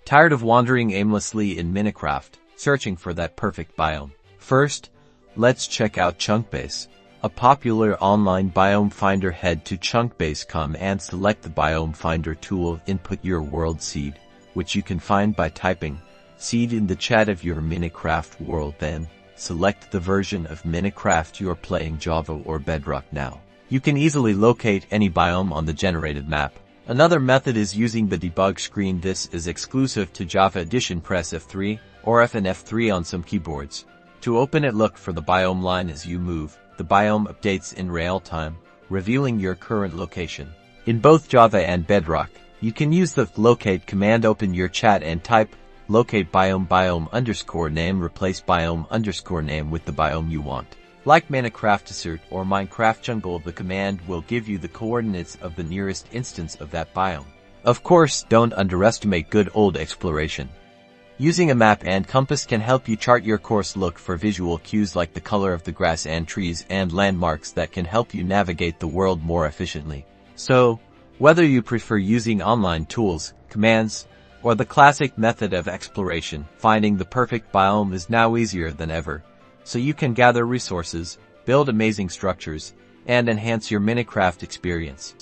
Tired of wandering aimlessly in Minecraft, searching for that perfect biome? First, let's check out Chunkbase, a popular online biome finder. Head to chunkbase.com and select the biome finder tool. Input your world seed, which you can find by typing seed in the chat of your Minecraft world. Then, select the version of Minecraft you're playing, Java or Bedrock. Now, you can easily locate any biome on the generated map. Another method is using the debug screen. This is exclusive to Java Edition. Press F3 or F and F3 on some keyboards. To open it, look for the biome line. As you move, the biome updates in real time, revealing your current location. In both Java and Bedrock, you can use the locate command. Open your chat and type locate biome_name. Replace biome_name with the biome you want. Like Minecraft Desert or Minecraft Jungle, the command will give you the coordinates of the nearest instance of that biome. Of course, don't underestimate good old exploration. Using a map and compass can help you chart your course. Look for visual cues like the color of the grass and trees and landmarks that can help you navigate the world more efficiently. So, whether you prefer using online tools, commands, or the classic method of exploration, finding the perfect biome is now easier than ever, so you can gather resources, build amazing structures, and enhance your Minecraft experience.